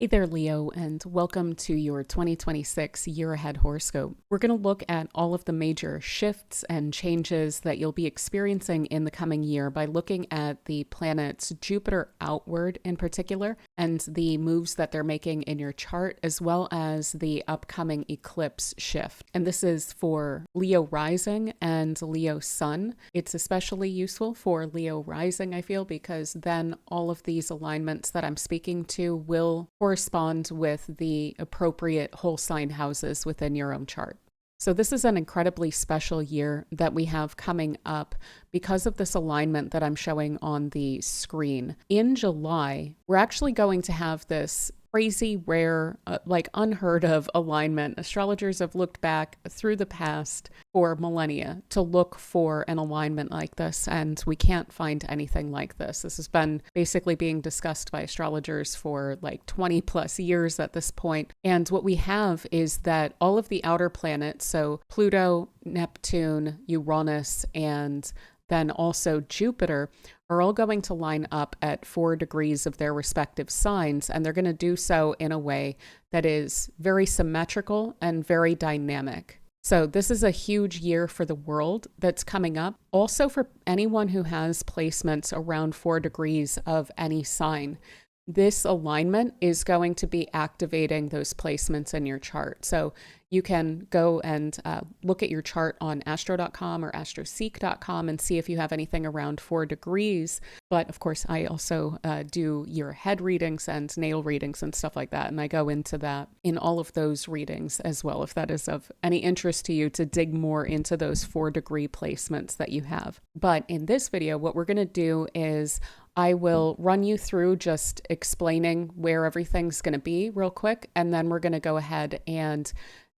Hey there, Leo, and welcome to your 2026 Year Ahead Horoscope. We're going to look at all of the major shifts and changes that you'll be experiencing in the coming year by looking at the planets Jupiter outward in particular, and the moves that they're making in your chart, as well as the upcoming eclipse shift. And this is for Leo rising and Leo sun. It's especially useful for Leo rising, I feel, because then all of these alignments that I'm speaking to will correspond with the appropriate whole sign houses within your own chart. So this is an incredibly special year that we have coming up because of this alignment that I'm showing on the screen. In July, we're actually going to have this crazy, rare, unheard of alignment. Astrologers have looked back through the past for millennia to look for an alignment like this, and we can't find anything like this. This has been basically being discussed by astrologers for like 20 plus years at this point. And what we have is that all of the outer planets, so Pluto, Neptune, Uranus, and then also Jupiter, are all going to line up at 4 degrees of their respective signs, and they're going to do so in a way that is very symmetrical and very dynamic. So this is a huge year for the world that's coming up. Also for anyone who has placements around 4 degrees of any sign. This alignment is going to be activating those placements in your chart. So you can go and look at your chart on astro.com or astroseek.com and see if you have anything around 4 degrees. But of course, I also do your head readings and natal readings and stuff like that. And I go into that in all of those readings as well, if that is of any interest to you to dig more into those 4 degree placements that you have. But in this video, what we're going to do is I will run you through just explaining where everything's going to be real quick, and then we're going to go ahead and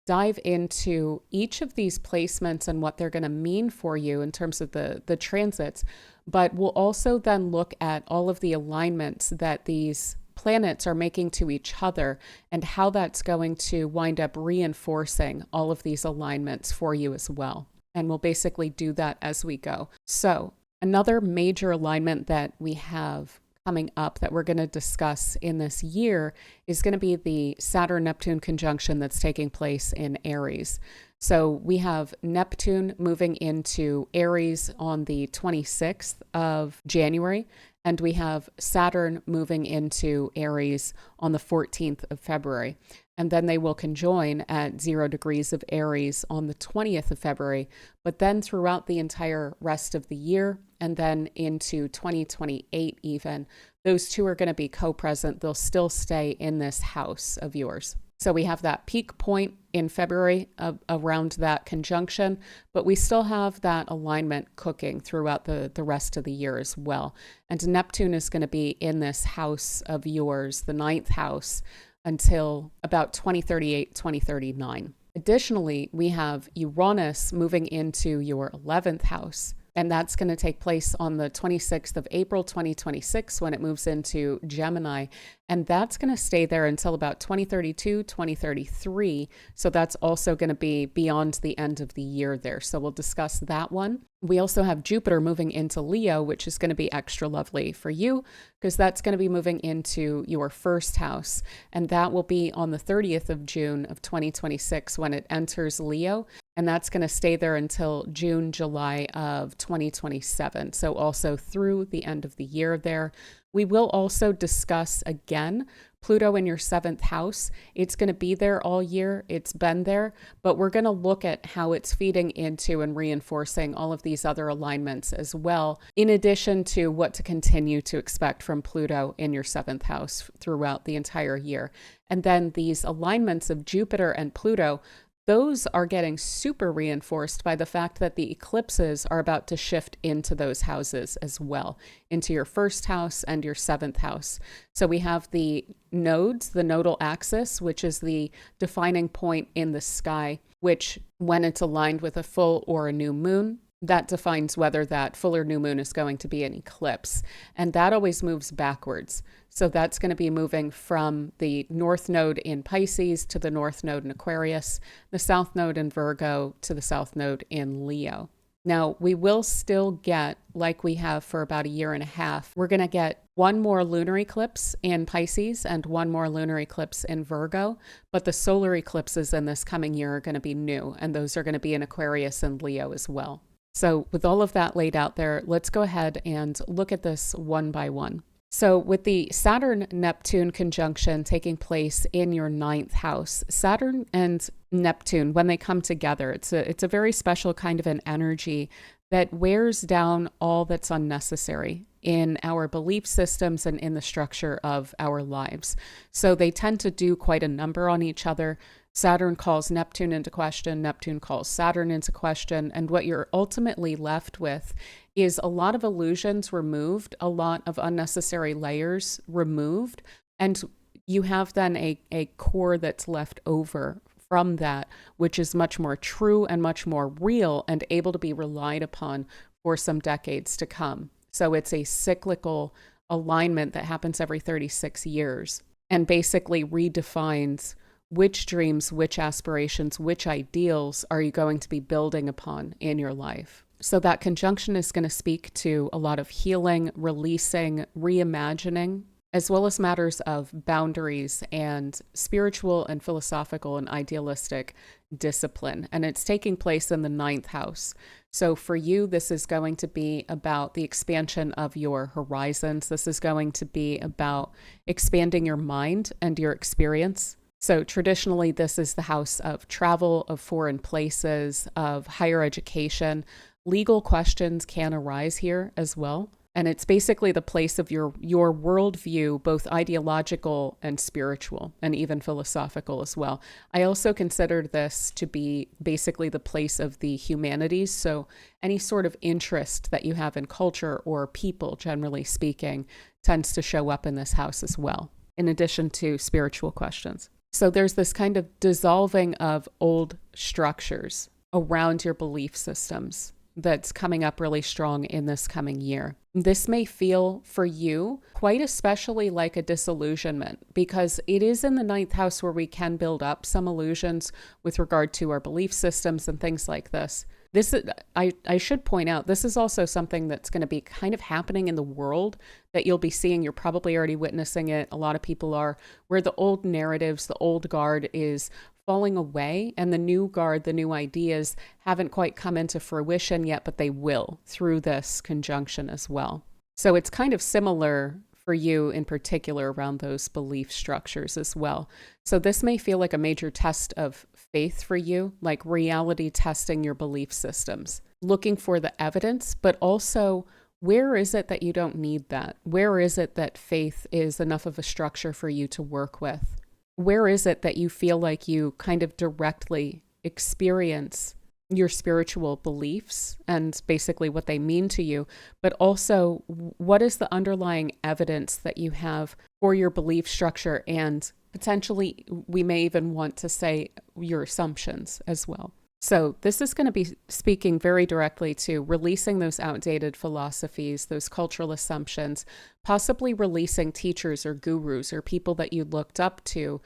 dive into each of these placements and what they're going to mean for you in terms of the transits. But we'll also then look at all of the alignments that these planets are making to each other and how that's going to wind up reinforcing all of these alignments for you as well. And we'll basically do that as we go. So another major alignment that we have coming up that we're going to discuss in this year is going to be the Saturn-Neptune Conjunction that's taking place in Aries. So we have Neptune moving into Aries on the 26th of January, and we have Saturn moving into Aries on the 14th of February. And then they will conjoin at 0 degrees of Aries on the 20th of February. But then throughout the entire rest of the year, and then into 2028 even, those two are going to be co-present. They'll still stay in this house of yours. So we have that peak point in February around that conjunction, but we still have that alignment cooking throughout the rest of the year as well. And Neptune is going to be in this house of yours, the 9th house, until about 2038, 2039. Additionally, we have Uranus moving into your 11th house, and that's going to take place on the 26th of April, 2026, when it moves into Gemini. And that's going to stay there until about 2032, 2033. So that's also going to be beyond the end of the year there. So we'll discuss that one. We also have Jupiter moving into Leo, which is going to be extra lovely for you because that's going to be moving into your 1st house. And that will be on the 30th of June of 2026 when it enters Leo. And that's going to stay there until June, July of 2027. So also through the end of the year there. We will also discuss again Pluto in your 7th house. It's going to be there all year. It's been there, but we're going to look at how it's feeding into and reinforcing all of these other alignments as well, in addition to what to continue to expect from Pluto in your 7th house throughout the entire year. And then these alignments of Jupiter and Pluto, those are getting super reinforced by the fact that the eclipses are about to shift into those houses as well, into your 1st house and your 7th house. So we have the nodes, the nodal axis, which is the defining point in the sky, which when it's aligned with a full or a new moon, that defines whether that full or new moon is going to be an eclipse. And that always moves backwards. So that's going to be moving from the north node in Pisces to the north node in Aquarius, the south node in Virgo to the south node in Leo. Now, we will still get, like we have for about a year and a half, we're going to get one more lunar eclipse in Pisces and one more lunar eclipse in Virgo, but the solar eclipses in this coming year are going to be new, and those are going to be in Aquarius and Leo as well. So with all of that laid out there, let's go ahead and look at this one by one. So with the Saturn-Neptune conjunction taking place in your 9th house, Saturn and Neptune, when they come together, it's a very special kind of an energy that wears down all that's unnecessary in our belief systems and in the structure of our lives. So they tend to do quite a number on each other. Saturn calls Neptune into question, Neptune calls Saturn into question, and what you're ultimately left with is a lot of illusions removed, a lot of unnecessary layers removed, and you have then a core that's left over from that, which is much more true and much more real and able to be relied upon for some decades to come. So it's a cyclical alignment that happens every 36 years and basically redefines which dreams, which aspirations, which ideals are you going to be building upon in your life. So that conjunction is going to speak to a lot of healing, releasing, reimagining, as well as matters of boundaries and spiritual and philosophical and idealistic discipline. And it's taking place in the 9th house. So for you, this is going to be about the expansion of your horizons. This is going to be about expanding your mind and your experience. So traditionally, this is the house of travel, of foreign places, of higher education. Legal questions can arise here as well. And it's basically the place of your worldview, both ideological and spiritual, and even philosophical as well. I also considered this to be basically the place of the humanities. So any sort of interest that you have in culture or people, generally speaking, tends to show up in this house as well, in addition to spiritual questions. So there's this kind of dissolving of old structures around your belief systems that's coming up really strong in this coming year. This may feel for you quite especially like a disillusionment because it is in the 9th house where we can build up some illusions with regard to our belief systems and things like this. This is, I should point out, this is also something that's going to be kind of happening in the world that you'll be seeing. You're probably already witnessing it. A lot of people are, where the old narratives, the old guard is falling away, and the new guard, the new ideas haven't quite come into fruition yet, but they will through this conjunction as well. So it's kind of similar for you in particular around those belief structures as well. So this may feel like a major test of faith for you, like reality testing your belief systems, looking for the evidence, but also where is it that you don't need that? Where is it that faith is enough of a structure for you to work with? Where is it that you feel like you kind of directly experience your spiritual beliefs and basically what they mean to you, but also what is the underlying evidence that you have for your belief structure, and potentially we may even want to say your assumptions as well. So this is going to be speaking very directly to releasing those outdated philosophies, those cultural assumptions, possibly releasing teachers or gurus or people that you looked up to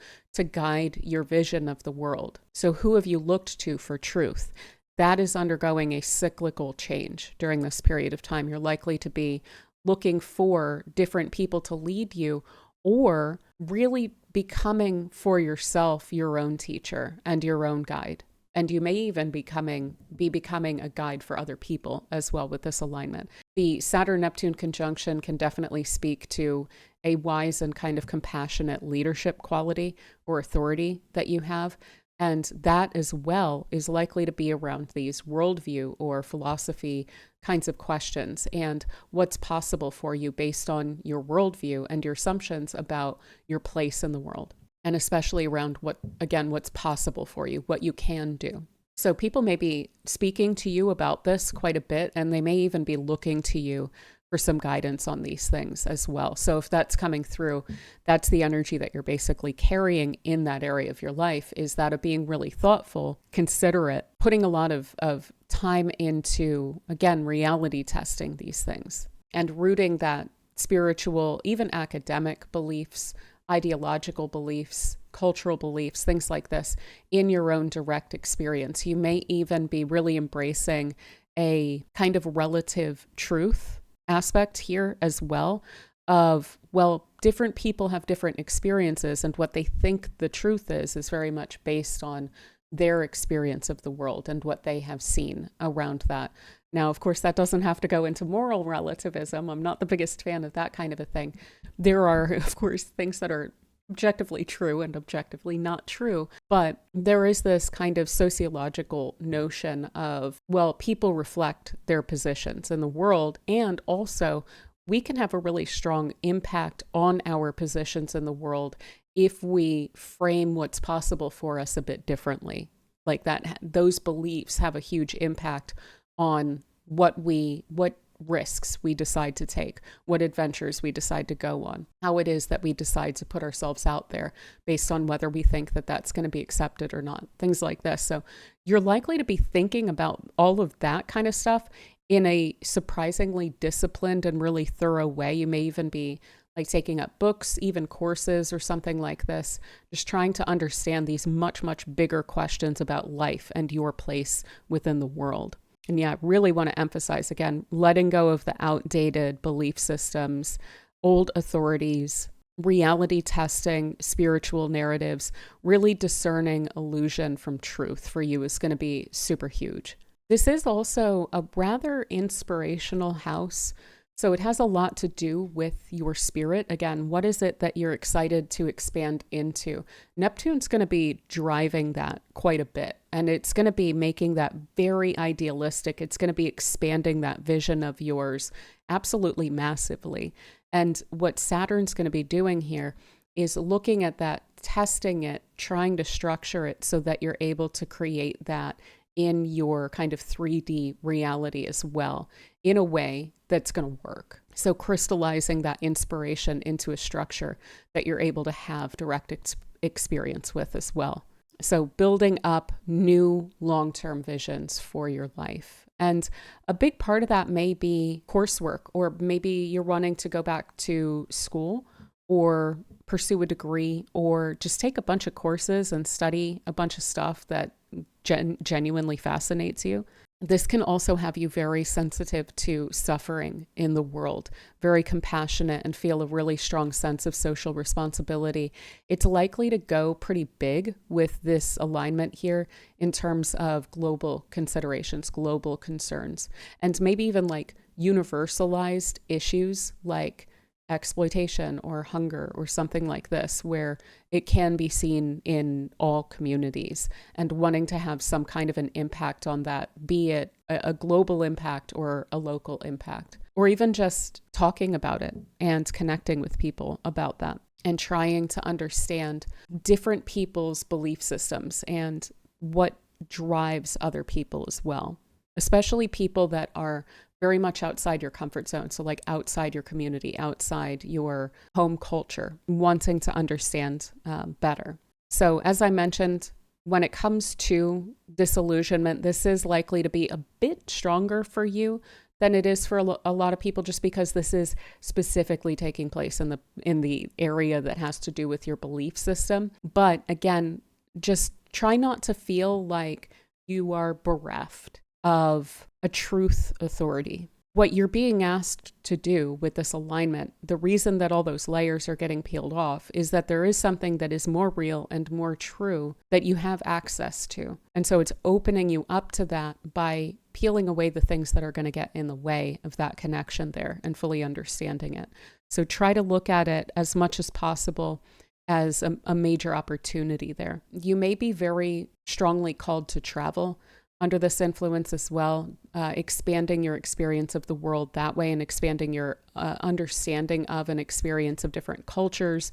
guide your vision of the world. So who have you looked to for truth? That is undergoing a cyclical change during this period of time. You're likely to be looking for different people to lead you, or really becoming for yourself your own teacher and your own guide. And you may even be becoming a guide for other people as well with this alignment. The Saturn-Neptune conjunction can definitely speak to a wise and kind of compassionate leadership quality or authority that you have. And that as well is likely to be around these worldview or philosophy kinds of questions and what's possible for you based on your worldview and your assumptions about your place in the world. And especially around what's possible for you, what you can do. So people may be speaking to you about this quite a bit, and they may even be looking to you for some guidance on these things as well. So if that's coming through, that's the energy that you're basically carrying in that area of your life, is that of being really thoughtful, considerate, putting a lot of time into, again, reality testing these things and rooting that spiritual, even academic beliefs, ideological beliefs, cultural beliefs, things like this in your own direct experience. You may even be really embracing a kind of relative truth aspect here as well, of, well, different people have different experiences, and what they think the truth is very much based on their experience of the world and what they have seen around that. Now, of course, that doesn't have to go into moral relativism. I'm not the biggest fan of that kind of a thing. There are, of course, things that are objectively true and objectively not true, but there is this kind of sociological notion of, well, people reflect their positions in the world, and also we can have a really strong impact on our positions in the world if we frame what's possible for us a bit differently. Like that, those beliefs have a huge impact on what risks we decide to take, what adventures we decide to go on, how it is that we decide to put ourselves out there based on whether we think that that's going to be accepted or not, things like this. So you're likely to be thinking about all of that kind of stuff in a surprisingly disciplined and really thorough way. You may even be like taking up books, even courses or something like this, just trying to understand these much, much bigger questions about life and your place within the world. And yeah, I really want to emphasize again, letting go of the outdated belief systems, old authorities, reality testing, spiritual narratives, really discerning illusion from truth for you is going to be super huge. This is also a rather inspirational house. So it has a lot to do with your spirit. Again, what is it that you're excited to expand into? Neptune's going to be driving that quite a bit, and it's going to be making that very idealistic. It's going to be expanding that vision of yours absolutely massively. And what Saturn's going to be doing here is looking at that, testing it, trying to structure it so that you're able to create that in your kind of 3D reality as well, in a way that's going to work. So crystallizing that inspiration into a structure that you're able to have direct experience with as well. So building up new long-term visions for your life. And a big part of that may be coursework, or maybe you're wanting to go back to school or pursue a degree, or just take a bunch of courses and study a bunch of stuff that genuinely fascinates you. This can also have you very sensitive to suffering in the world, very compassionate, and feel a really strong sense of social responsibility. It's likely to go pretty big with this alignment here in terms of global considerations, global concerns, and maybe even like universalized issues like exploitation or hunger or something like this, where it can be seen in all communities, and wanting to have some kind of an impact on that, be it a global impact or a local impact, or even just talking about it and connecting with people about that and trying to understand different people's belief systems and what drives other people as well, especially people that are very much outside your comfort zone. So like outside your community, outside your home culture, wanting to understand better. So as I mentioned, when it comes to disillusionment, this is likely to be a bit stronger for you than it is for a lot of people, just because this is specifically taking place in the area that has to do with your belief system. But again, just try not to feel like you are bereft of a truth authority. What you're being asked to do with this alignment, the reason that all those layers are getting peeled off, is that there is something that is more real and more true that you have access to. And so it's opening you up to that by peeling away the things that are going to get in the way of that connection there and fully understanding it. So try to look at it as much as possible as a major opportunity there. You may be very strongly called to travel under this influence as well, expanding your experience of the world that way and expanding your understanding of and experience of different cultures.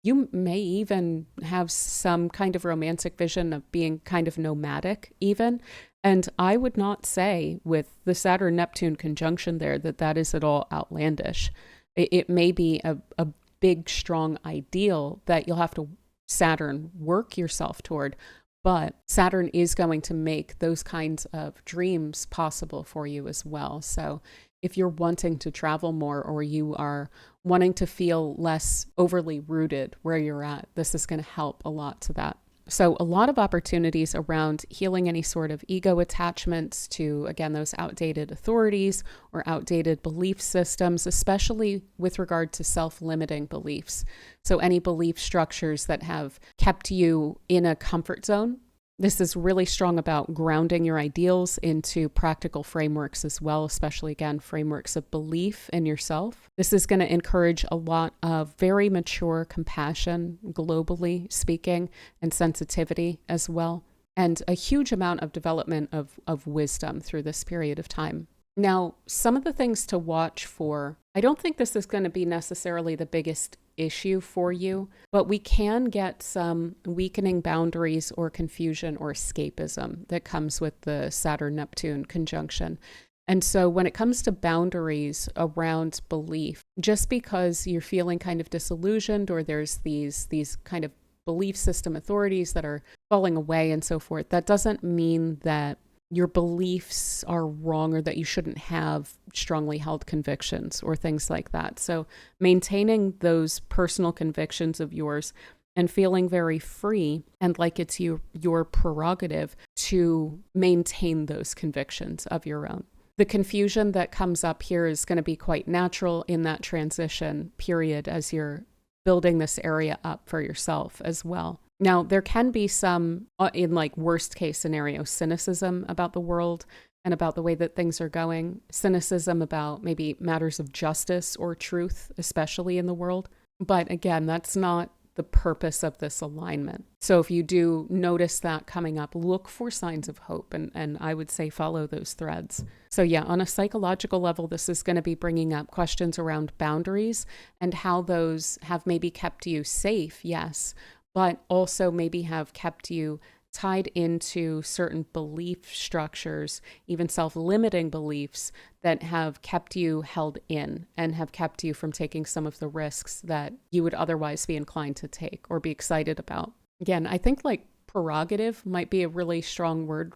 You may even have some kind of romantic vision of being kind of nomadic even. And I would not say with the Saturn-Neptune conjunction there that is at all outlandish. It may be a big, strong ideal that you'll have to Saturn work yourself toward. But Saturn is going to make those kinds of dreams possible for you as well. So if you're wanting to travel more, or you are wanting to feel less overly rooted where you're at, this is going to help a lot to that. So a lot of opportunities around healing any sort of ego attachments to, again, those outdated authorities or outdated belief systems, especially with regard to self-limiting beliefs. So any belief structures that have kept you in a comfort zone. This is really strong about grounding your ideals into practical frameworks as well, especially, again, frameworks of belief in yourself. This is going to encourage a lot of very mature compassion, globally speaking, and sensitivity as well, and a huge amount of development of wisdom through this period of time. Now, some of the things to watch for, I don't think this is going to be necessarily the biggest issue for you, but we can get some weakening boundaries or confusion or escapism that comes with the Saturn-Neptune conjunction. And so when it comes to boundaries around belief, just because you're feeling kind of disillusioned or there's these kind of belief system authorities that are falling away and so forth, that doesn't mean that your beliefs are wrong or that you shouldn't have strongly held convictions or things like that. So maintaining those personal convictions of yours and feeling very free and like it's your prerogative to maintain those convictions of your own. The confusion that comes up here is going to be quite natural in that transition period as you're building this area up for yourself as well. Now, there can be some, in like worst case scenario, cynicism about the world and about the way that things are going, cynicism about maybe matters of justice or truth, especially in the world. But again, that's not the purpose of this alignment. So if you do notice that coming up, look for signs of hope, and I would say follow those threads. So yeah, on a psychological level, this is going to be bringing up questions around boundaries and how those have maybe kept you safe, yes, but also maybe have kept you tied into certain belief structures, even self-limiting beliefs that have kept you held in and have kept you from taking some of the risks that you would otherwise be inclined to take or be excited about. Again, I think like prerogative might be a really strong word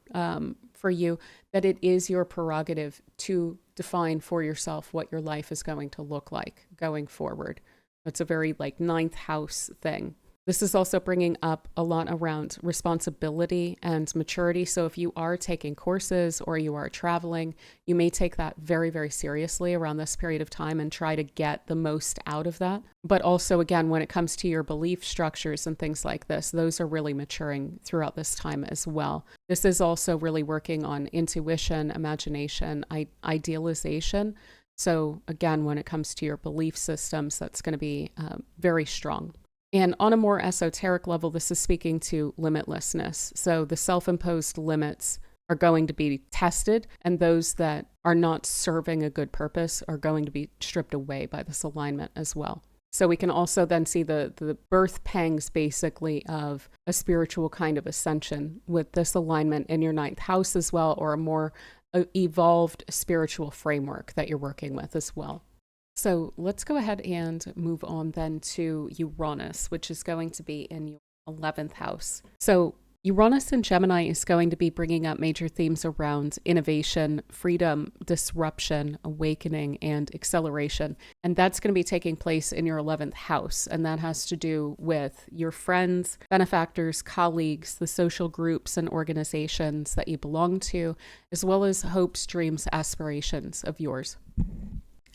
for you, that it is your prerogative to define for yourself what your life is going to look like going forward. It's a very like ninth house thing. This is also bringing up a lot around responsibility and maturity. So if you are taking courses or you are traveling, you may take that very, very seriously around this period of time and try to get the most out of that. But also, again, when it comes to your belief structures and things like this, those are really maturing throughout this time as well. This is also really working on intuition, imagination, idealization. So again, when it comes to your belief systems, that's going to be very strong. And on a more esoteric level, this is speaking to limitlessness. So the self-imposed limits are going to be tested, and those that are not serving a good purpose are going to be stripped away by this alignment as well. So we can also then see the birth pangs basically of a spiritual kind of ascension with this alignment in your ninth house as well, or a more evolved spiritual framework that you're working with as well. So let's go ahead and move on then to Uranus, which is going to be in your 11th house. So Uranus in Gemini is going to be bringing up major themes around innovation, freedom, disruption, awakening, and acceleration. And that's going to be taking place in your 11th house. And that has to do with your friends, benefactors, colleagues, the social groups and organizations that you belong to, as well as hopes, dreams, aspirations of yours.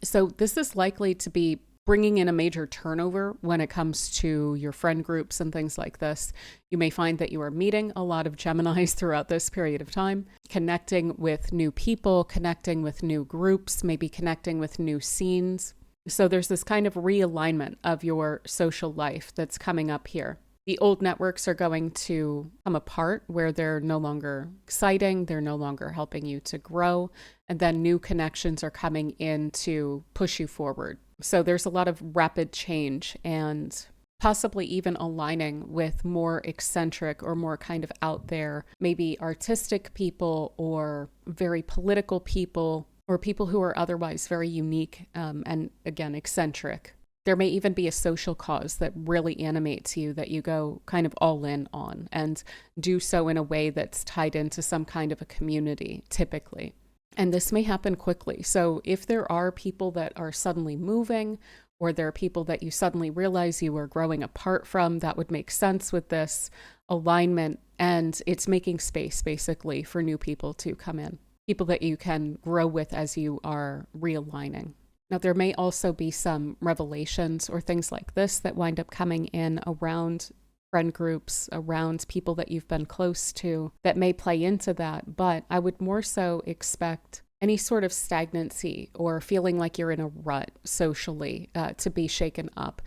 So this is likely to be bringing in a major turnover when it comes to your friend groups and things like this. You may find that you are meeting a lot of Geminis throughout this period of time, connecting with new people, connecting with new groups, maybe connecting with new scenes. So there's this kind of realignment of your social life that's coming up here. The old networks are going to come apart where they're no longer exciting, they're no longer helping you to grow, and then new connections are coming in to push you forward. So there's a lot of rapid change and possibly even aligning with more eccentric or more kind of out there, maybe artistic people or very political people or people who are otherwise very unique and again, eccentric. There may even be a social cause that really animates you that you go kind of all in on and do so in a way that's tied into some kind of a community, typically. And this may happen quickly. So if there are people that are suddenly moving or there are people that you suddenly realize you are growing apart from that would make sense with this alignment. And it's making space basically for new people to come in, people that you can grow with as you are realigning. Now, there may also be some revelations or things like this that wind up coming in around friend groups, around people that you've been close to that may play into that. But I would more so expect any sort of stagnancy or feeling like you're in a rut socially to be shaken up.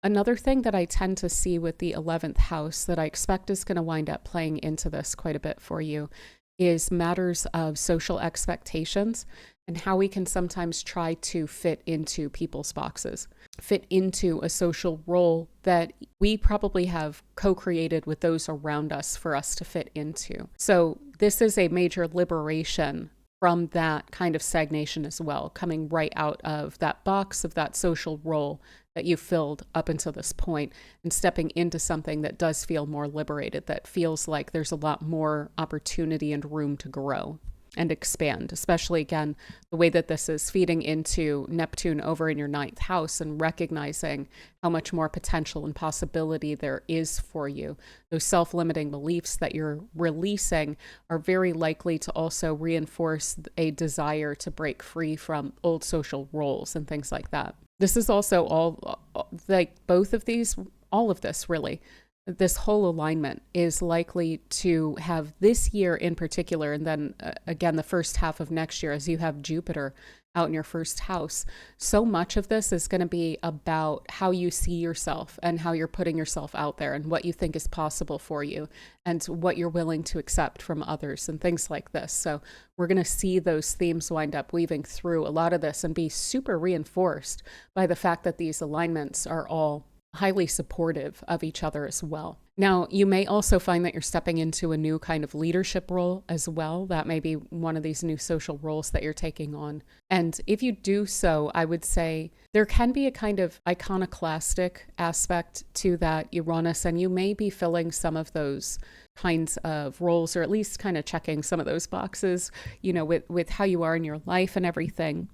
Another thing that I tend to see with the 11th house that I expect is going to wind up playing into this quite a bit for you is matters of social expectations and how we can sometimes try to fit into people's boxes, fit into a social role that we probably have co-created with those around us for us to fit into. So this is a major liberation from that kind of stagnation as well, coming right out of that box of that social role that you filled up until this point and stepping into something that does feel more liberated, that feels like there's a lot more opportunity and room to grow and expand, especially again, the way that this is feeding into Neptune over in your 9th house and recognizing how much more potential and possibility there is for you. Those self-limiting beliefs that you're releasing are very likely to also reinforce a desire to break free from old social roles and things like that. This is also all like both of these, all of this really. This whole alignment is likely to have this year in particular, and then again, the first half of next year, as you have Jupiter out in your 1st house. So much of this is going to be about how you see yourself and how you're putting yourself out there and what you think is possible for you and what you're willing to accept from others and things like this. So we're going to see those themes wind up weaving through a lot of this and be super reinforced by the fact that these alignments are all highly supportive of each other as well. Now, you may also find that you're stepping into a new kind of leadership role as well. That may be one of these new social roles that you're taking on. And if you do so, I would say there can be a kind of iconoclastic aspect to that Uranus, and you may be filling some of those kinds of roles, or at least kind of checking some of those boxes, you know, with how you are in your life and everything,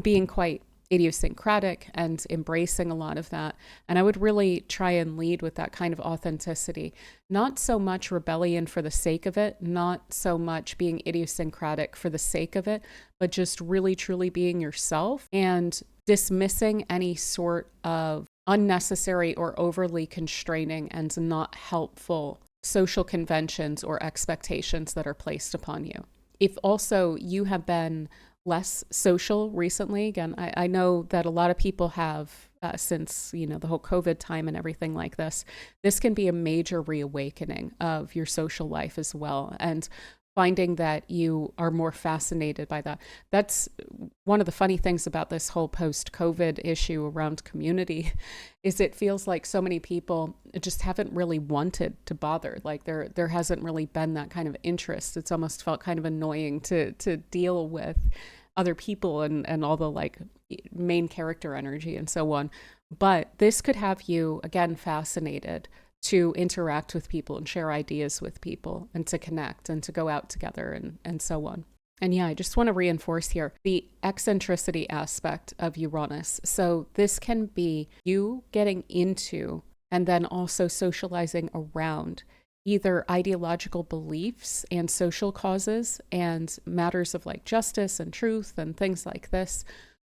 being quite idiosyncratic and embracing a lot of that. And I would really try and lead with that kind of authenticity, not so much rebellion for the sake of it, not so much being idiosyncratic for the sake of it, but just really truly being yourself and dismissing any sort of unnecessary or overly constraining and not helpful social conventions or expectations that are placed upon you. If also you have been less social recently, again, I know that a lot of people have since, you know, the whole COVID time and everything like this can be a major reawakening of your social life as well. And finding that you are more fascinated by that. That's one of the funny things about this whole post-COVID issue around community is it feels like so many people just haven't really wanted to bother. Like there hasn't really been that kind of interest. It's almost felt kind of annoying to deal with other people and all the like main character energy and so on. But this could have you, again, fascinated to interact with people and share ideas with people and to connect and to go out together and so on. And yeah, I just want to reinforce here the eccentricity aspect of Uranus. So this can be you getting into and then also socializing around either ideological beliefs and social causes and matters of like justice and truth and things like this,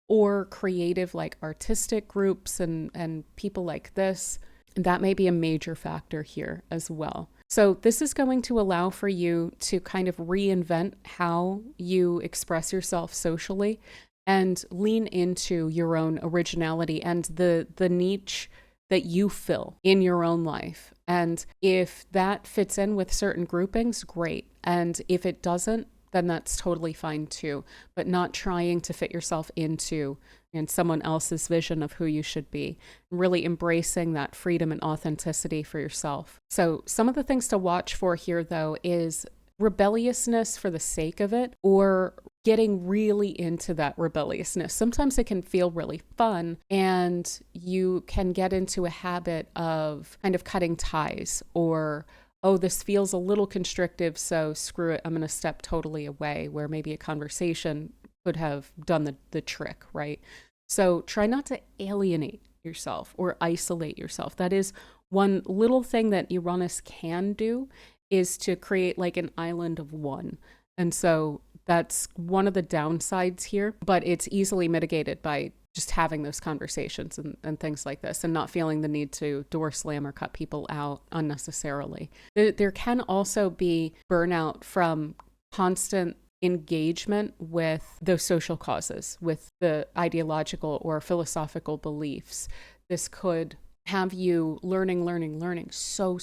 or creative like artistic groups and people like this. That may be a major factor here as well. So this is going to allow for you to kind of reinvent how you express yourself socially and lean into your own originality and the niche that you fill in your own life. And if that fits in with certain groupings, great. And if it doesn't, then that's totally fine too. But not trying to fit yourself into and someone else's vision of who you should be, really embracing that freedom and authenticity for yourself. So some of the things to watch for here, though, is rebelliousness for the sake of it, or getting really into that rebelliousness. Sometimes it can feel really fun and you can get into a habit of kind of cutting ties or, oh, this feels a little constrictive, so screw it, I'm going to step totally away, where maybe a conversation could have done the trick, right? So try not to alienate yourself or isolate yourself. That is one little thing that Uranus can do, is to create like an island of one. And so that's one of the downsides here, but it's easily mitigated by just having those conversations and things like this, and not feeling the need to door slam or cut people out unnecessarily. There can also be burnout from constant engagement with those social causes, with the ideological or philosophical beliefs. This could have you learning so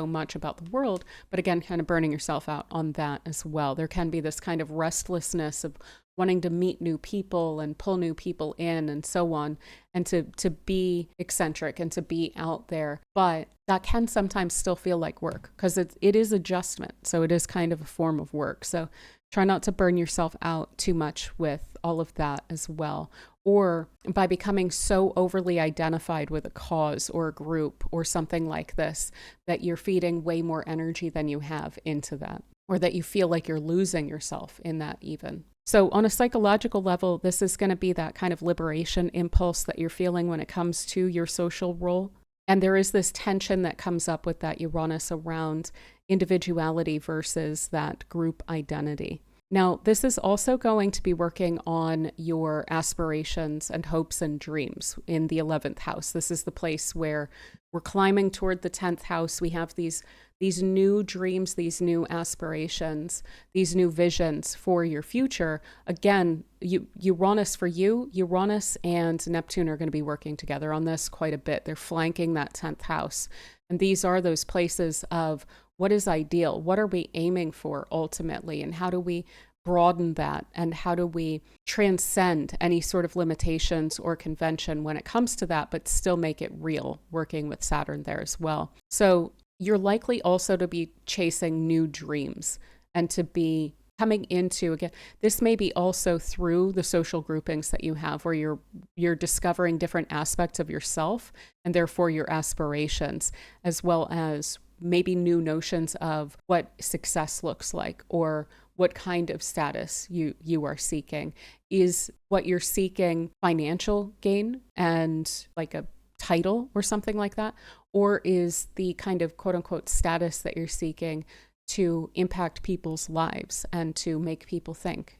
much about the world, but again, kind of burning yourself out on that as well. There can be this kind of restlessness of wanting to meet new people and pull new people in and so on, and to be eccentric and to be out there. But that can sometimes still feel like work, because it is adjustment. So it is kind of a form of work. So try not to burn yourself out too much with all of that as well, or by becoming so overly identified with a cause or a group or something like this that you're feeding way more energy than you have into that, or that you feel like you're losing yourself in that even. So on a psychological level, this is going to be that kind of liberation impulse that you're feeling when it comes to your social role. And there is this tension that comes up with that Uranus around individuality versus that group identity. Now, this is also going to be working on your aspirations and hopes and dreams in the 11th house. This is the place where we're climbing toward the 10th house. We have these new dreams, these new aspirations, these new visions for your future. Again, Uranus for you, Uranus and Neptune are going to be working together on this quite a bit. They're flanking that 10th house. And these are those places of what is ideal? What are we aiming for ultimately? And how do we broaden that? And how do we transcend any sort of limitations or convention when it comes to that, but still make it real, working with Saturn there as well? So you're likely also to be chasing new dreams and to be coming into, again, this may be also through the social groupings that you have, where you're discovering different aspects of yourself and therefore your aspirations, as well as maybe new notions of what success looks like or what kind of status you are seeking. Is what you're seeking financial gain and like a title or something like that? Or is the kind of quote unquote status that you're seeking to impact people's lives and to make people think,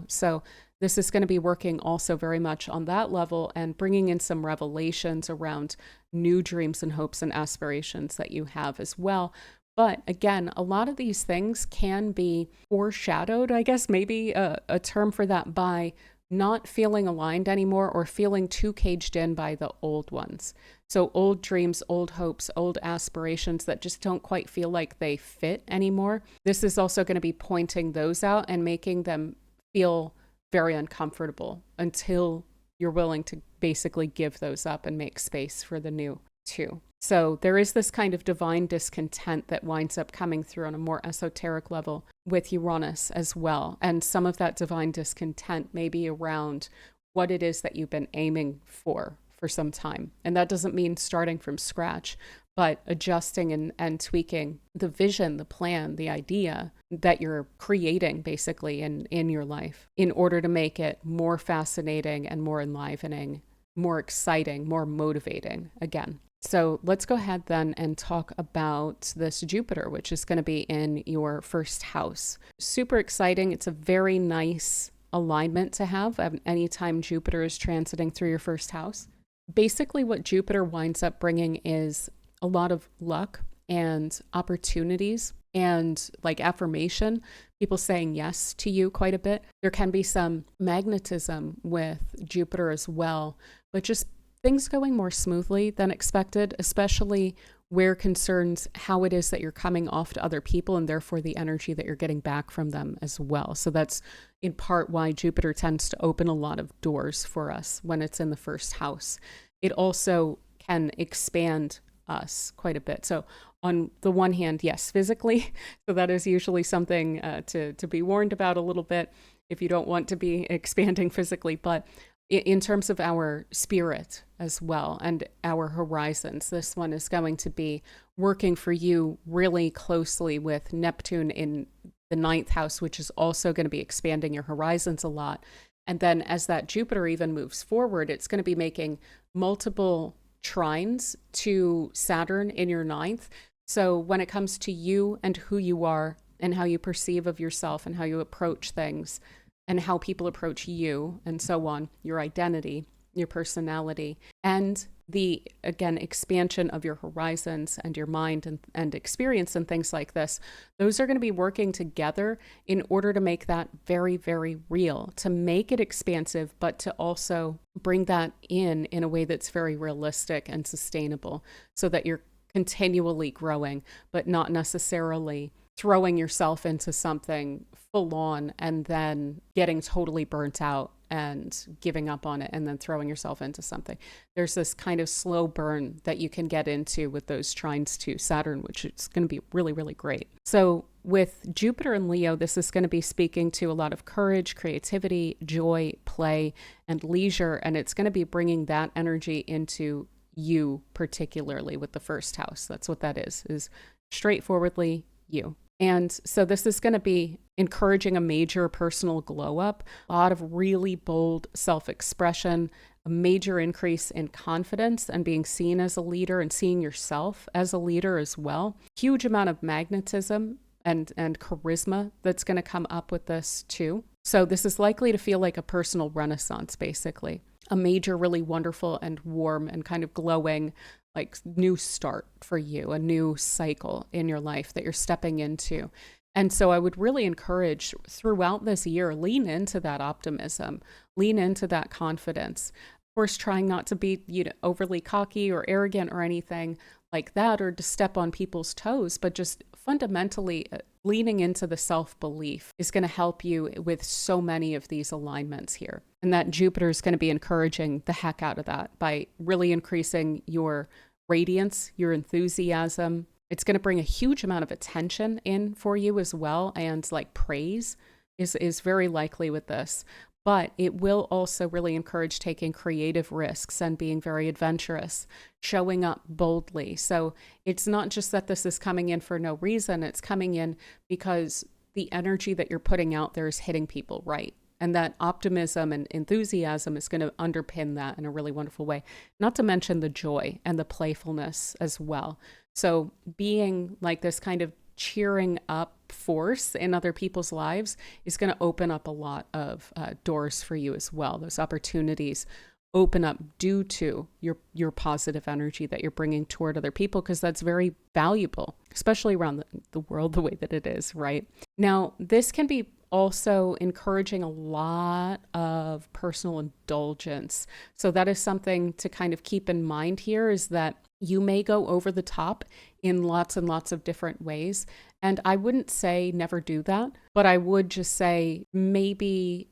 So this is going to be working also very much on that level and bringing in some revelations around new dreams and hopes and aspirations that you have as well. But again, a lot of these things can be foreshadowed, I guess, maybe a term for that, by not feeling aligned anymore or feeling too caged in by the old ones. So old dreams, old hopes, old aspirations that just don't quite feel like they fit anymore. This is also going to be pointing those out and making them feel very uncomfortable until you're willing to basically give those up and make space for the new too. So there is this kind of divine discontent that winds up coming through on a more esoteric level with Uranus as well. And some of that divine discontent may be around what it is that you've been aiming for some time. And that doesn't mean starting from scratch, but adjusting and tweaking the vision, the plan, the idea that you're creating basically in your life in order to make it more fascinating and more enlivening, more exciting, more motivating again. So let's go ahead then and talk about this Jupiter, which is going to be in your first house. Super exciting. It's a very nice alignment to have anytime Jupiter is transiting through your first house. Basically, what Jupiter winds up bringing is a lot of luck and opportunities and like affirmation, people saying yes to you quite a bit. There can be some magnetism with Jupiter as well, but just things going more smoothly than expected, especially where concerns how it is that you're coming off to other people and therefore the energy that you're getting back from them as well. So that's in part why Jupiter tends to open a lot of doors for us when it's in the first house. It also can expand us quite a bit. So on the one hand, yes, physically, so that is usually something to be warned about a little bit if you don't want to be expanding physically, but in terms of our spirit as well and our horizons, this one is going to be working for you really closely with Neptune in the 9th house, which is also going to be expanding your horizons a lot. And then as that Jupiter even moves forward, it's going to be making multiple trines to Saturn in your ninth. So when it comes to you and who you are and how you perceive of yourself and how you approach things and how people approach you and so on, your identity, your personality, and the, again, expansion of your horizons and your mind and experience and things like this, those are going to be working together in order to make that very, very real, to make it expansive, but to also bring that in a way that's very realistic and sustainable so that you're continually growing, but not necessarily throwing yourself into something full on and then getting totally burnt out and giving up on it and then throwing yourself into something. There's this kind of slow burn that you can get into with those trines to Saturn, which is going to be really, really great. So with Jupiter and Leo, this is going to be speaking to a lot of courage, creativity, joy, play, and leisure. And it's going to be bringing that energy into you, particularly with the first house. That's what that is straightforwardly you. And so this is going to be encouraging a major personal glow up, a lot of really bold self-expression, a major increase in confidence and being seen as a leader and seeing yourself as a leader as well. Huge amount of magnetism and charisma that's going to come up with this too. So this is likely to feel like a personal renaissance, basically. A major, really wonderful and warm and kind of glowing like new start for you, a new cycle in your life that you're stepping into. And so I would really encourage throughout this year, lean into that optimism, lean into that confidence. Of course, trying not to be, overly cocky or arrogant or anything like that, or to step on people's toes, but just fundamentally leaning into the self-belief is going to help you with so many of these alignments here. And that Jupiter is going to be encouraging the heck out of that by really increasing your radiance, your enthusiasm. It's going to bring a huge amount of attention in for you as well. And like praise is very likely with this. But it will also really encourage taking creative risks and being very adventurous, showing up boldly. So it's not just that this is coming in for no reason. It's coming in because the energy that you're putting out there is hitting people right. And that optimism and enthusiasm is going to underpin that in a really wonderful way. Not to mention the joy and the playfulness as well. So being like this kind of cheering up force in other people's lives is going to open up a lot of doors for you as well. Those opportunities open up due to your positive energy that you're bringing toward other people, because that's very valuable, especially around the world the way that it is right now. This can be also encouraging a lot of personal indulgence. So that is something to kind of keep in mind here, is that you may go over the top in lots and lots of different ways. And I wouldn't say never do that, but I would just say maybe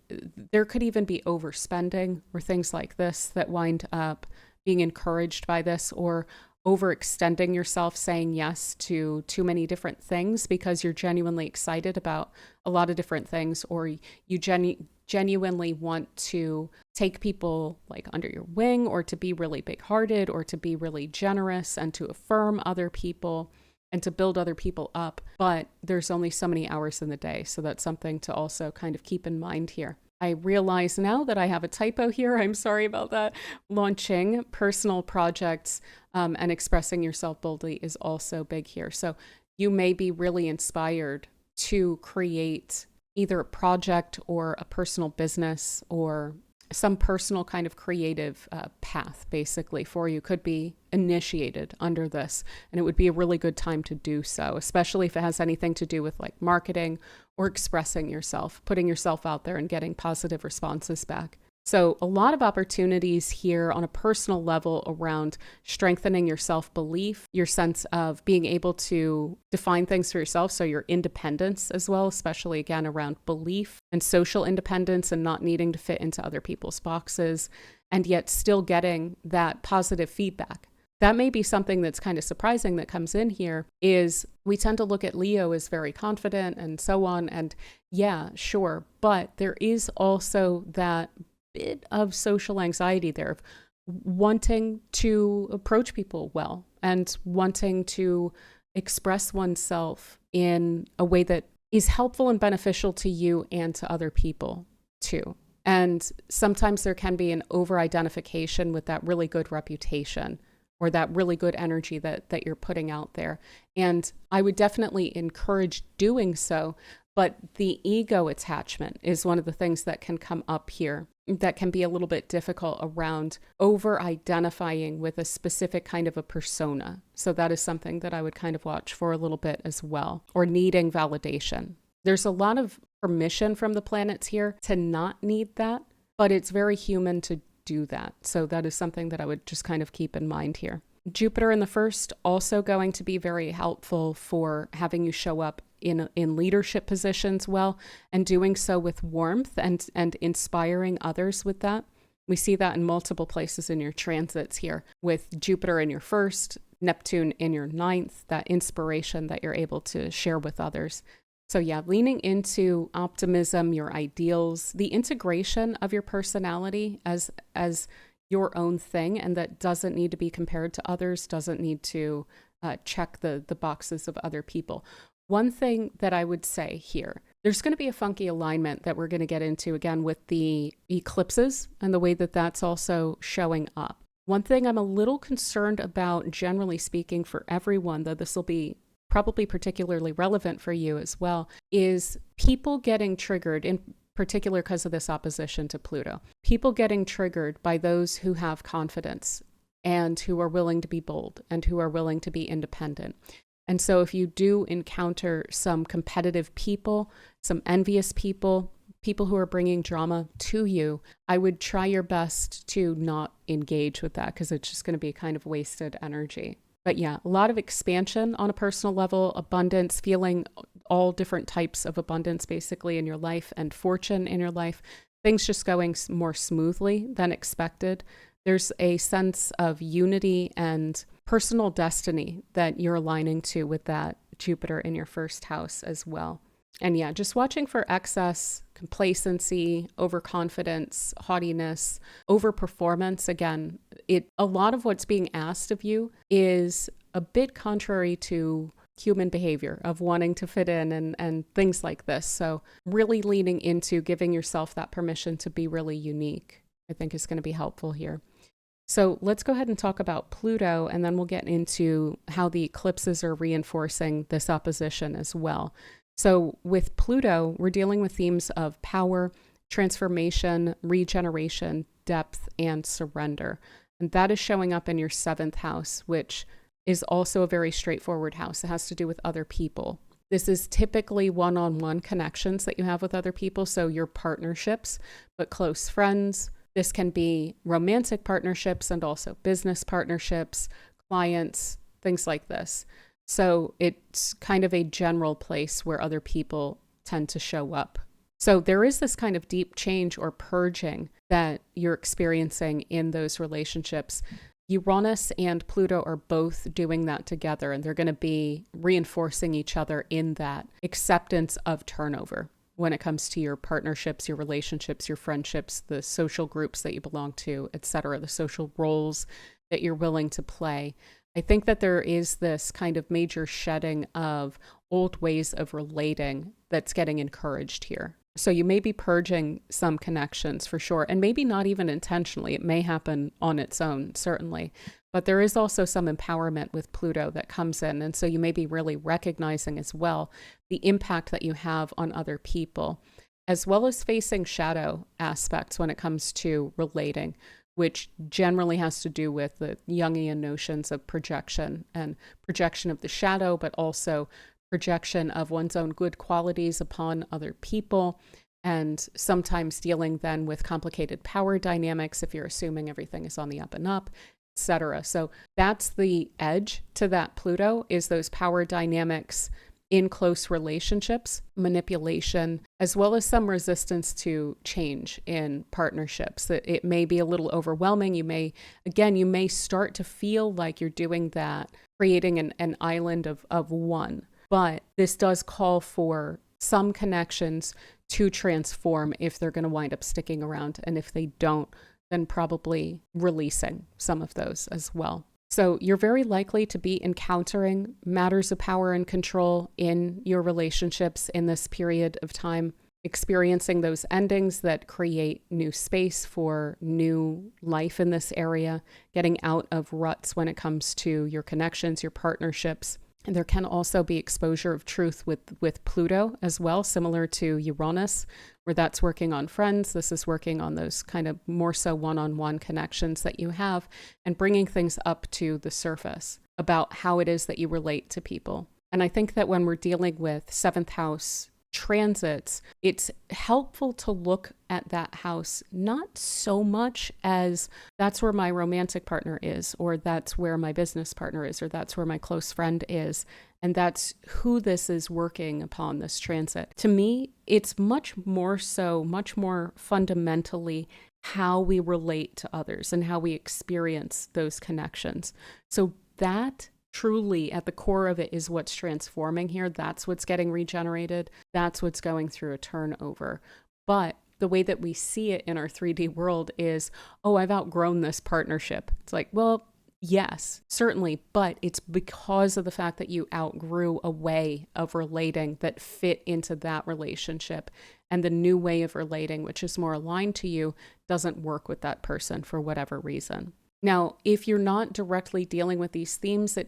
there could even be overspending or things like this that wind up being encouraged by this, or overextending yourself, saying yes to too many different things because you're genuinely excited about a lot of different things, or you genuinely want to take people like under your wing, or to be really big-hearted, or to be really generous and to affirm other people and to build other people up. But there's only so many hours in the day. So that's something to also kind of keep in mind here. I realize now that I have a typo here. I'm sorry about that. Launching personal projects and expressing yourself boldly is also big here. So you may be really inspired to create either a project or a personal business or some personal kind of creative path, basically, for you. Could be initiated under this, and it would be a really good time to do so, especially if it has anything to do with like marketing or expressing yourself, putting yourself out there and getting positive responses back. So a lot of opportunities here on a personal level around strengthening your self-belief, your sense of being able to define things for yourself. So your independence as well, especially again around belief and social independence and not needing to fit into other people's boxes, and yet still getting that positive feedback. That may be something that's kind of surprising that comes in here, is we tend to look at Leo as very confident and so on. And yeah, sure. But there is also that bit of social anxiety there, of wanting to approach people well and wanting to express oneself in a way that is helpful and beneficial to you and to other people too. And sometimes there can be an over-identification with that really good reputation or that really good energy that you're putting out there. And I would definitely encourage doing so, but the ego attachment is one of the things that can come up here that can be a little bit difficult around over-identifying with a specific kind of a persona. So that is something that I would kind of watch for a little bit as well, or needing validation. There's a lot of permission from the planets here to not need that, but it's very human to do that. So that is something that I would just kind of keep in mind here. Jupiter in the first also going to be very helpful for having you show up in leadership positions well, and doing so with warmth and inspiring others with that. We see that in multiple places in your transits here, with Jupiter in your first, Neptune in your ninth, that inspiration that you're able to share with others. So yeah, leaning into optimism, your ideals, the integration of your personality as your own thing, and that doesn't need to be compared to others, doesn't need to check the boxes of other people. One thing that I would say here, there's going to be a funky alignment that we're going to get into again with the eclipses and the way that that's also showing up. One thing I'm a little concerned about, generally speaking, for everyone, though this will be probably particularly relevant for you as well, is people getting triggered, in particular because of this opposition to Pluto. People getting triggered by those who have confidence and who are willing to be bold and who are willing to be independent. And so if you do encounter some competitive people, some envious people, people who are bringing drama to you, I would try your best to not engage with that, because it's just going to be kind of wasted energy. But yeah, a lot of expansion on a personal level, abundance, feeling all different types of abundance basically in your life, and fortune in your life, things just going more smoothly than expected. There's a sense of unity and personal destiny that you're aligning to with that Jupiter in your first house as well. And yeah, just watching for excess, complacency, overconfidence, haughtiness, overperformance. Again, a lot of what's being asked of you is a bit contrary to human behavior of wanting to fit in and things like this. So really leaning into giving yourself that permission to be really unique, I think is going to be helpful here. So let's go ahead and talk about Pluto, and then we'll get into how the eclipses are reinforcing this opposition as well. So with Pluto, we're dealing with themes of power, transformation, regeneration, depth, and surrender. And that is showing up in your seventh house, which is also a very straightforward house. It has to do with other people. This is typically one-on-one connections that you have with other people, so your partnerships, but close friends. This can be romantic partnerships and also business partnerships, clients, things like this. So it's kind of a general place where other people tend to show up. So there is this kind of deep change or purging that you're experiencing in those relationships. Uranus and Pluto are both doing that together, and they're going to be reinforcing each other in that acceptance of turnover when it comes to your partnerships, your relationships, your friendships, the social groups that you belong to, etc., the social roles that you're willing to play. I think that there is this kind of major shedding of old ways of relating that's getting encouraged here. So you may be purging some connections for sure, and maybe not even intentionally. It may happen on its own, certainly. But there is also some empowerment with Pluto that comes in. And so you may be really recognizing as well the impact that you have on other people, as well as facing shadow aspects when it comes to relating, which generally has to do with the Jungian notions of projection and projection of the shadow, but also projection of one's own good qualities upon other people, and sometimes dealing then with complicated power dynamics if you're assuming everything is on the up and up, etc. So that's the edge to that Pluto, is those power dynamics in close relationships, manipulation, as well as some resistance to change in partnerships. It may be a little overwhelming. You may start to feel like you're doing that, creating an island of one. But this does call for some connections to transform if they're going to wind up sticking around. And if they don't, then probably releasing some of those as well. So you're very likely to be encountering matters of power and control in your relationships in this period of time. experiencing those endings that create new space for new life in this area, getting out of ruts when it comes to your connections, your partnerships. And there can also be exposure of truth with Pluto as well, similar to Uranus, where that's working on friends. This is working on those kind of more so one-on-one connections that you have and bringing things up to the surface about how it is that you relate to people. And I think that when we're dealing with seventh house transits, it's helpful to look at that house not so much as that's where my romantic partner is, or that's where my business partner is, or that's where my close friend is, and that's who this is working upon, this transit. To me, it's much more fundamentally how we relate to others and how we experience those connections. So that truly at the core of it is what's transforming here. That's what's getting regenerated. That's what's going through a turnover. But the way that we see it in our 3D world is, oh, I've outgrown this partnership. It's like, well, yes, certainly, but it's because of the fact that you outgrew a way of relating that fit into that relationship. And the new way of relating, which is more aligned to you, doesn't work with that person for whatever reason. Now, if you're not directly dealing with these themes,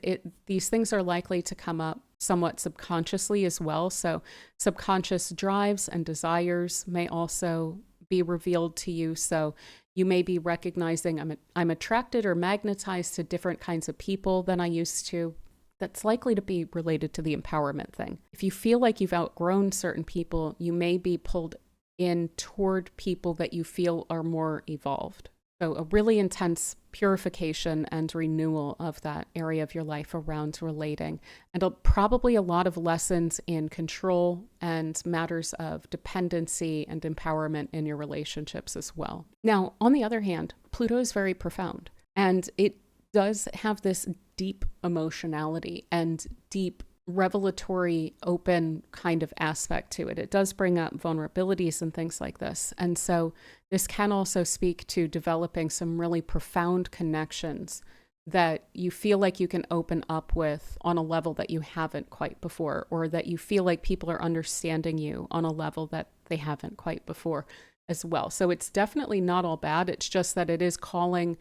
these things are likely to come up somewhat subconsciously as well. So subconscious drives and desires may also be revealed to you. So you may be recognizing I'm attracted or magnetized to different kinds of people than I used to. That's likely to be related to the empowerment thing. If you feel like you've outgrown certain people, you may be pulled in toward people that you feel are more evolved. So a really intense purification and renewal of that area of your life around relating, and probably a lot of lessons in control and matters of dependency and empowerment in your relationships as well. Now, on the other hand, Pluto is very profound, and it does have this deep emotionality and deep revelatory, open kind of aspect to it. It does bring up vulnerabilities and things like this. And so this can also speak to developing some really profound connections that you feel like you can open up with on a level that you haven't quite before, or that you feel like people are understanding you on a level that they haven't quite before as well. So it's definitely not all bad. It's just that it is calling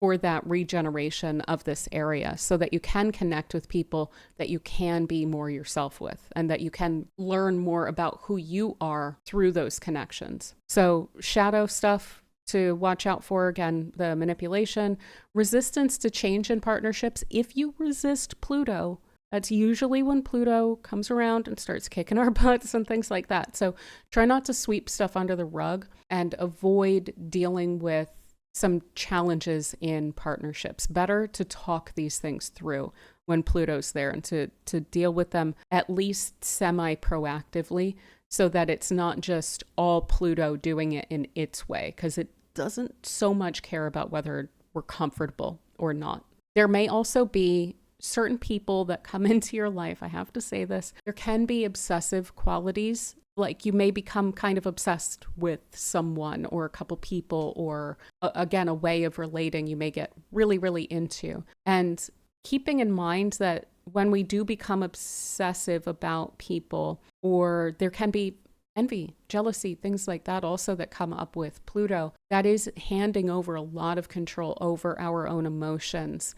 for that regeneration of this area so that you can connect with people that you can be more yourself with, and that you can learn more about who you are through those connections. So shadow stuff to watch out for, again, the manipulation, resistance to change in partnerships. If you resist Pluto, that's usually when Pluto comes around and starts kicking our butts and things like that. So try not to sweep stuff under the rug and avoid dealing with some challenges in partnerships. Better to talk these things through when Pluto's there, and to deal with them at least semi-proactively, so that it's not just all Pluto doing it in its way, because it doesn't so much care about whether we're comfortable or not. There may also be certain people that come into your life, I have to say this, there can be obsessive qualities. Like you may become kind of obsessed with someone or a couple people, or again, a way of relating you may get really, really into. And keeping in mind that when we do become obsessive about people, or there can be envy, jealousy, things like that also that come up with Pluto, that is handing over a lot of control over our own emotions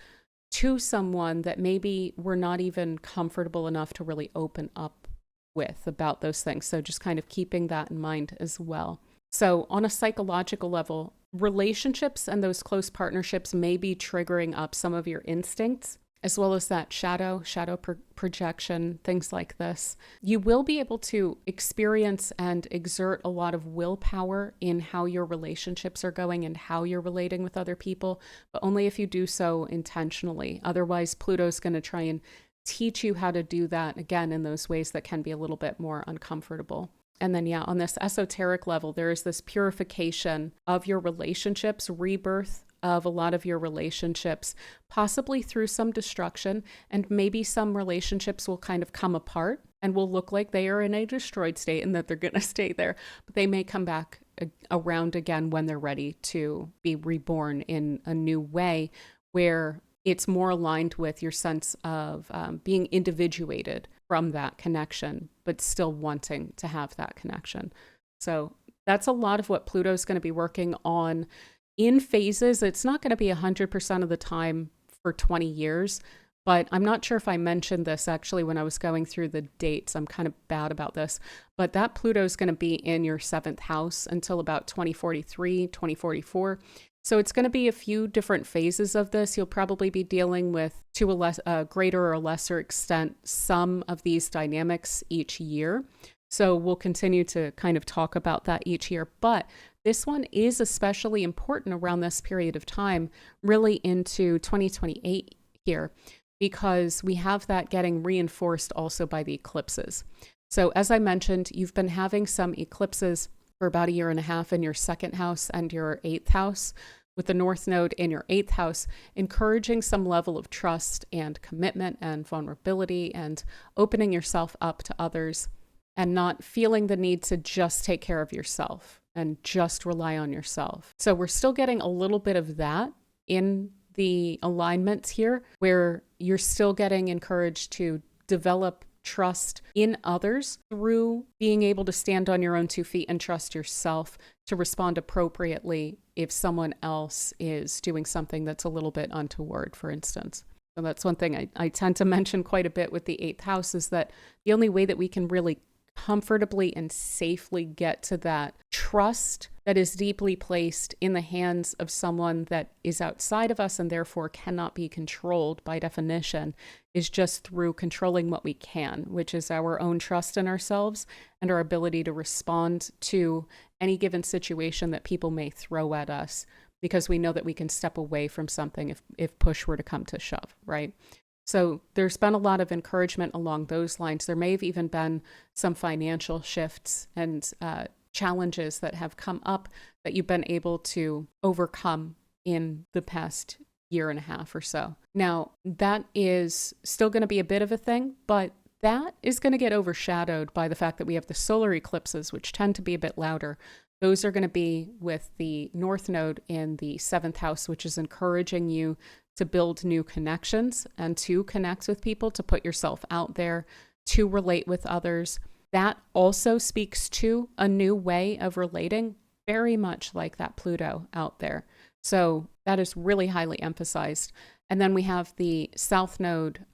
to someone that maybe we're not even comfortable enough to really open up with about those things. So just kind of keeping that in mind as well. So on a psychological level, relationships and those close partnerships may be triggering up some of your instincts, as well as that shadow projection, things like this. You will be able to experience and exert a lot of willpower in how your relationships are going and how you're relating with other people, but only if you do so intentionally. Otherwise, Pluto's going to try and teach you how to do that, again, in those ways that can be a little bit more uncomfortable. And then, on this esoteric level, there is this purification of your relationships, rebirth of a lot of your relationships, possibly through some destruction, and maybe some relationships will kind of come apart and will look like they are in a destroyed state and that they're going to stay there, but they may come back around again when they're ready to be reborn in a new way, where it's more aligned with your sense of being individuated from that connection, but still wanting to have that connection. So that's a lot of what Pluto's going to be working on in phases. It's not going to be 100% of the time for 20 years, but I'm not sure if I mentioned this actually when I was going through the dates. I'm kind of bad about this, but that Pluto is going to be in your 7th house until about 2043, 2044. So it's going to be a few different phases of this. You'll probably be dealing with, to a greater or lesser extent, some of these dynamics each year. So we'll continue to kind of talk about that each year. But this one is especially important around this period of time, really into 2028 here, because we have that getting reinforced also by the eclipses. So as I mentioned, you've been having some eclipses for about a year and a half in your 2nd house and your 8th house, with the North Node in your 8th house, encouraging some level of trust and commitment and vulnerability and opening yourself up to others and not feeling the need to just take care of yourself and just rely on yourself. So we're still getting a little bit of that in the alignments here, where you're still getting encouraged to develop trust in others through being able to stand on your own 2 feet and trust yourself to respond appropriately if someone else is doing something that's a little bit untoward, for instance. So that's one thing I tend to mention quite a bit with the 8th house, is that the only way that we can really comfortably and safely get to that trust that is deeply placed in the hands of someone that is outside of us and therefore cannot be controlled by definition is just through controlling what we can, which is our own trust in ourselves and our ability to respond to any given situation that people may throw at us, because we know that we can step away from something if push were to come to shove, right? So there's been a lot of encouragement along those lines. There may have even been some financial shifts and challenges that have come up that you've been able to overcome in the past year and a half or so. Now, that is still going to be a bit of a thing, but that is going to get overshadowed by the fact that we have the solar eclipses, which tend to be a bit louder. Those are going to be with the North Node in the 7th house, which is encouraging you to build new connections and to connect with people, to put yourself out there, to relate with others. That also speaks to a new way of relating, very much like that Pluto out there. So that is really highly emphasized. And then we have the South Node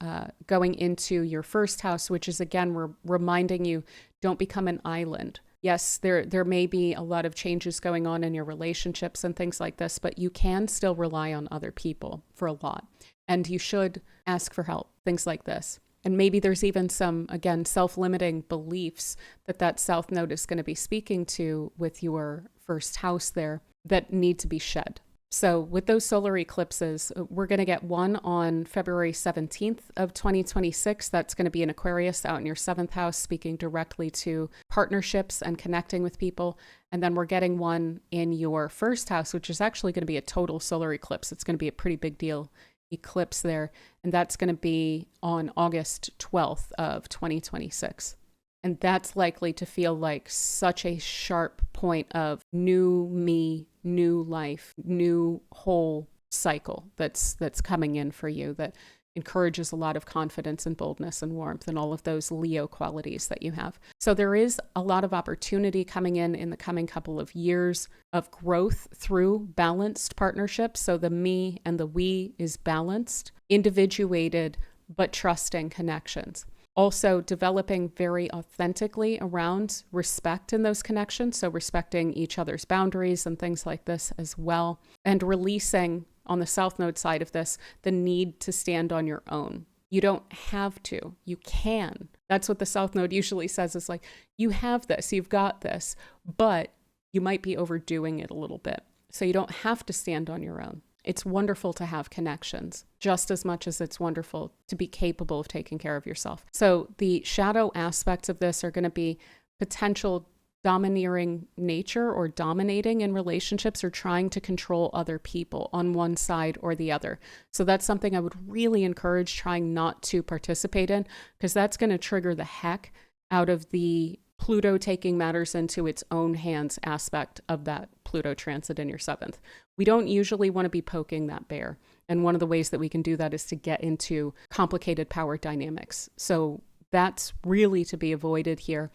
going into your 1st house, which is, again, reminding you, don't become an island. Yes, there may be a lot of changes going on in your relationships and things like this, but you can still rely on other people for a lot. And you should ask for help, things like this. And maybe there's even some, again, self-limiting beliefs that South Node is going to be speaking to with your 1st house there that need to be shed. So with those solar eclipses, we're going to get one on February 17th of 2026. That's going to be an Aquarius out in your 7th house, speaking directly to partnerships and connecting with people. And then we're getting one in your 1st house, which is actually going to be a total solar eclipse. It's going to be a pretty big deal eclipse there. And that's going to be on August 12th of 2026. And that's likely to feel like such a sharp point of new me, new life, new whole cycle that's coming in for you, that encourages a lot of confidence and boldness and warmth and all of those Leo qualities that you have. So there is a lot of opportunity coming in the coming couple of years of growth through balanced partnerships. So the me and the we is balanced, individuated, but trusting connections. Also developing very authentically around respect in those connections. So respecting each other's boundaries and things like this as well. And releasing, on the South Node side of this, the need to stand on your own. You don't have to. You can. That's what the South Node usually says, is like, you have this, you've got this, but you might be overdoing it a little bit. So you don't have to stand on your own. It's wonderful to have connections, just as much as it's wonderful to be capable of taking care of yourself. So the shadow aspects of this are going to be potential domineering nature or dominating in relationships or trying to control other people on one side or the other. So that's something I would really encourage trying not to participate in, because that's going to trigger the heck out of the Pluto taking matters into its own hands aspect of that Pluto transit in your 7th. We don't usually want to be poking that bear. And one of the ways that we can do that is to get into complicated power dynamics. So that's really to be avoided here.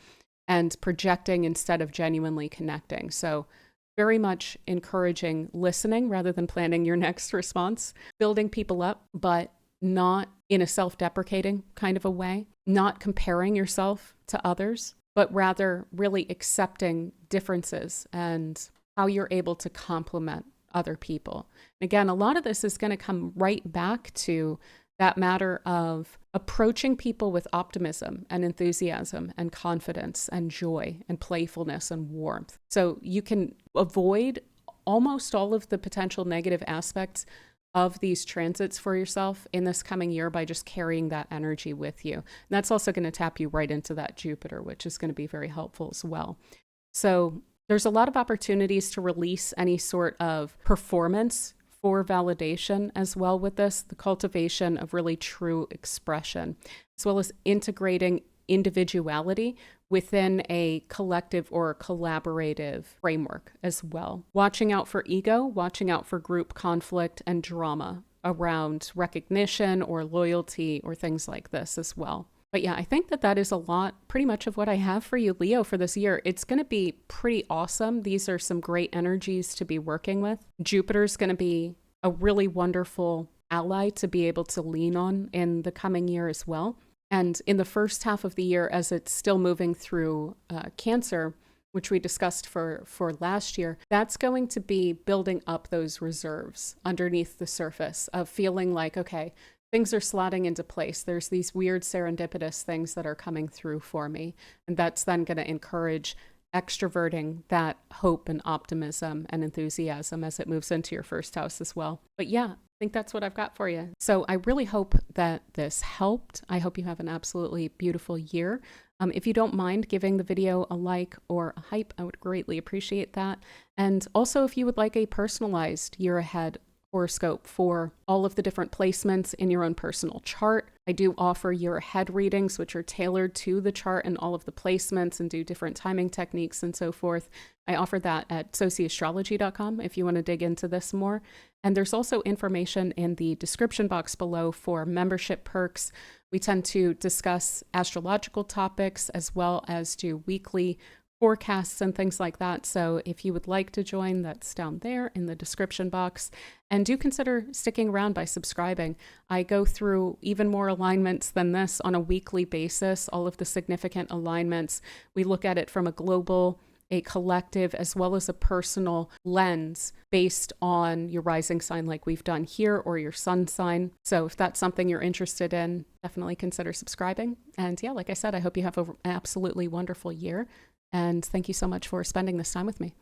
and projecting instead of genuinely connecting. So very much encouraging listening rather than planning your next response, building people up, but not in a self-deprecating kind of a way, not comparing yourself to others, but rather really accepting differences and how you're able to complement other people. And again, a lot of this is going to come right back to that matter of approaching people with optimism and enthusiasm and confidence and joy and playfulness and warmth. So you can avoid almost all of the potential negative aspects of these transits for yourself in this coming year by just carrying that energy with you. And that's also going to tap you right into that Jupiter, which is going to be very helpful as well. So there's a lot of opportunities to release any sort of performance for validation as well with this, the cultivation of really true expression, as well as integrating individuality within a collective or collaborative framework as well. Watching out for ego, watching out for group conflict and drama around recognition or loyalty or things like this as well. But yeah, I think that is a lot, pretty much of what I have for you, Leo, for this year. It's going to be pretty awesome. These are some great energies to be working with. Jupiter's going to be a really wonderful ally to be able to lean on in the coming year as well. And in the first half of the year, as it's still moving through Cancer, which we discussed for last year, that's going to be building up those reserves underneath the surface of feeling like, okay, things are slotting into place. There's these weird serendipitous things that are coming through for me. And that's then going to encourage extroverting that hope and optimism and enthusiasm as it moves into your first house as well. But yeah, I think that's what I've got for you. So I really hope that this helped. I hope you have an absolutely beautiful year. If you don't mind giving the video a like or a hype, I would greatly appreciate that. And also if you would like a personalized year ahead horoscope for all of the different placements in your own personal chart. I do offer year ahead readings, which are tailored to the chart and all of the placements and do different timing techniques and so forth. I offer that at Sociastrology.com if you want to dig into this more. And there's also information in the description box below for membership perks. We tend to discuss astrological topics as well as do weekly forecasts and things like that. So if you would like to join, that's down there in the description box. And do consider sticking around by subscribing. I go through even more alignments than this on a weekly basis, all of the significant alignments. We look at it from a global, a collective, as well as a personal lens based on your rising sign like we've done here, or your sun sign. So if that's something you're interested in, definitely consider subscribing. And yeah, like I said, I hope you have an absolutely wonderful year. And thank you so much for spending this time with me.